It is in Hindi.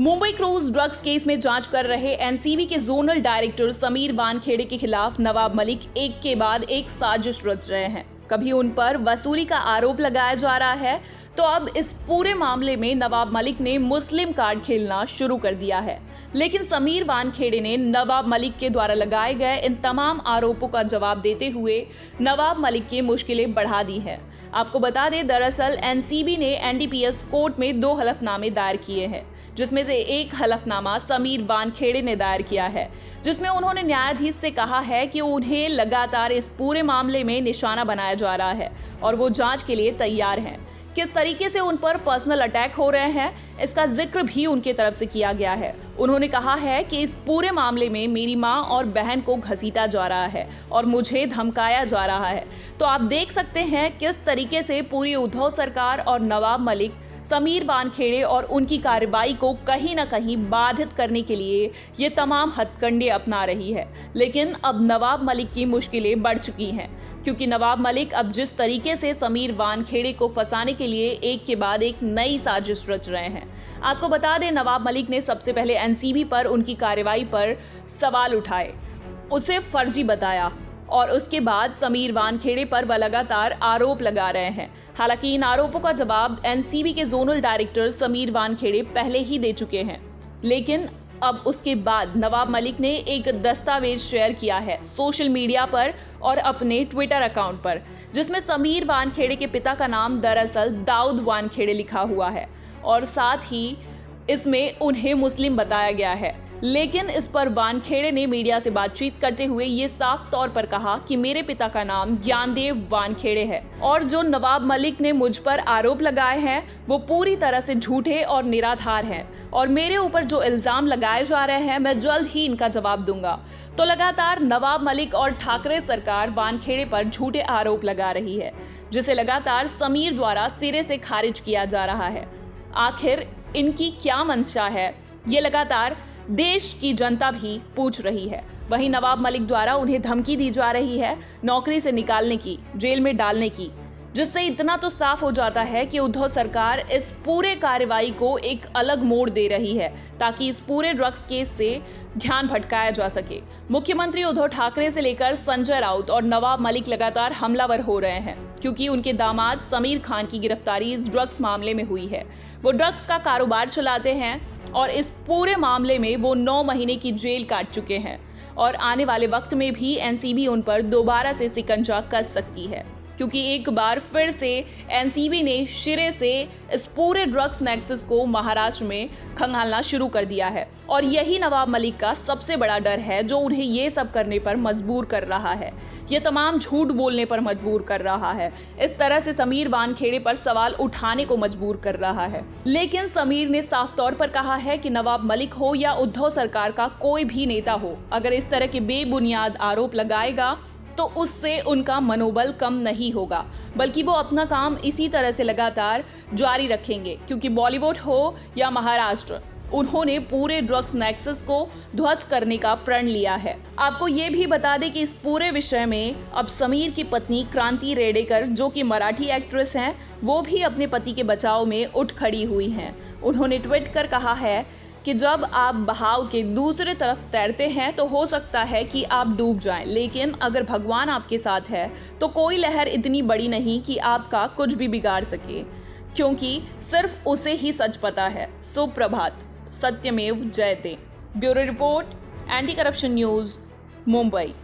मुंबई क्रूज ड्रग्स केस में जांच कर रहे एनसीबी के जोनल डायरेक्टर समीर वानखेड़े के खिलाफ नवाब मलिक एक के बाद एक साजिश रच रहे हैं। कभी उन पर वसूली का आरोप लगाया जा रहा है, तो अब इस पूरे मामले में नवाब मलिक ने मुस्लिम कार्ड खेलना शुरू कर दिया है। लेकिन समीर वानखेड़े ने नवाब मलिक के द्वारा लगाए गए इन तमाम आरोपों का जवाब देते हुए नवाब मलिक की मुश्किलें बढ़ा दी हैं। आपको बता दें, दरअसल एनसीबी ने एनडीपीएस कोर्ट में 2 हलफनामे दायर किए हैं, जिसमें से एक हलफनामा समीर वानखेड़े ने दायर किया है, जिसमें उन्होंने न्यायाधीश से कहा है कि उन्हें लगातार इस पूरे मामले में निशाना बनाया जा रहा है और वो जांच के लिए तैयार हैं। किस तरीके से उन पर पर्सनल अटैक हो रहे हैं, इसका जिक्र भी उनके तरफ से किया गया है। उन्होंने कहा है कि इस पूरे मामले में मेरी मां और बहन को घसीटा जा रहा है और मुझे धमकाया जा रहा है। तो आप देख सकते हैं किस तरीके से पूरी उद्धव सरकार और नवाब मलिक समीर वानखेड़े और उनकी कार्रवाई को कहीं ना कहीं बाधित करने के लिए ये तमाम हथकंडे अपना रही है। लेकिन अब नवाब मलिक की मुश्किलें बढ़ चुकी हैं, क्योंकि नवाब मलिक अब जिस तरीके से समीर वानखेड़े को फंसाने के लिए एक के बाद एक नई साजिश रच रहे हैं। आपको बता दें, नवाब मलिक ने सबसे पहले एनसीबी पर उनकी कार्रवाई पर सवाल उठाए, उसे फर्जी बताया और उसके बाद समीर वानखेड़े पर वह लगातार आरोप लगा रहे हैं। हालांकि इन आरोपों का जवाब एनसीबी के जोनल डायरेक्टर समीर वानखेड़े पहले ही दे चुके हैं। लेकिन अब उसके बाद नवाब मलिक ने एक दस्तावेज शेयर किया है सोशल मीडिया पर और अपने ट्विटर अकाउंट पर, जिसमें समीर वानखेड़े के पिता का नाम दरअसल दाऊद वानखेड़े लिखा हुआ है और साथ ही इसमें उन्हें मुस्लिम बताया गया है। लेकिन इस पर वानखेड़े ने मीडिया से बातचीत करते हुए ये साफ तौर पर कहा कि मेरे पिता का नाम ज्ञानदेव वानखेड़े है और जो नवाब मलिक ने मुझ पर आरोप लगाए हैं वो पूरी तरह से झूठे और निराधार हैं और मेरे ऊपर जो इल्जाम लगाए जा रहे हैं मैं जल्द ही इनका जवाब दूंगा। तो लगातार नवाब मलिक और ठाकरे सरकार वानखेड़े पर झूठे आरोप लगा रही है, जिसे लगातार समीर द्वारा सिरे से खारिज किया जा रहा है। आखिर इनकी क्या मंशा है, ये लगातार देश की जनता भी पूछ रही है। वहीं नवाब मलिक द्वारा उन्हें धमकी दी जा रही है नौकरी से निकालने की, जेल में डालने की, जिससे इतना तो साफ हो जाता है कि उद्धव सरकार इस पूरे कार्रवाई को एक अलग मोड़ दे रही है ताकि इस पूरे ड्रग्स केस से ध्यान भटकाया जा सके। मुख्यमंत्री उद्धव ठाकरे से लेकर संजय राउत और नवाब मलिक लगातार हमलावर हो रहे हैं, क्योंकि उनके दामाद समीर खान की गिरफ्तारी इस ड्रग्स मामले में हुई है। वो ड्रग्स का कारोबार चलाते हैं और इस पूरे मामले में वो 9 महीने की जेल काट चुके हैं और आने वाले वक्त में भी एनसीबी उन पर दोबारा से शिकंजा कस सकती है, क्योंकि एक बार फिर से एनसीबी ने सिरे से इस पूरे ड्रग्स नेक्सस को महाराष्ट्र में खंगालना शुरू कर दिया है और यही नवाब मलिक का सबसे बड़ा डर है, जो उन्हें ये सब करने पर मजबूर कर रहा है, ये तमाम झूठ बोलने पर मजबूर कर रहा है, इस तरह से समीर वानखेड़े पर सवाल उठाने को मजबूर कर रहा है। लेकिन समीर ने साफ तौर पर कहा है कि नवाब मलिक हो या उद्धव सरकार का कोई भी नेता हो, अगर इस तरह के बेबुनियाद आरोप लगाएगा तो उससे उनका मनोबल कम नहीं होगा, बल्कि वो अपना काम इसी तरह से लगातार जारी रखेंगे, क्योंकि बॉलीवुड हो या महाराष्ट्र, उन्होंने पूरे ड्रग्स नेक्सस को ध्वस्त करने का प्रण लिया है। आपको ये भी बता दें कि इस पूरे विषय में अब समीर की पत्नी क्रांति रेडेकर, जो कि मराठी एक्ट्रेस हैं, वो भी अपने पति के बचाव में उठ खड़ी हुई हैं। उन्होंने ट्वीट कर कहा है कि जब आप बहाव के दूसरे तरफ तैरते हैं तो हो सकता है कि आप डूब जाएं, लेकिन अगर भगवान आपके साथ है तो कोई लहर इतनी बड़ी नहीं कि आपका कुछ भी बिगाड़ सके, क्योंकि सिर्फ उसे ही सच पता है। सुप्रभात, सत्यमेव जयते। Bureau report, anti corruption news, Mumbai.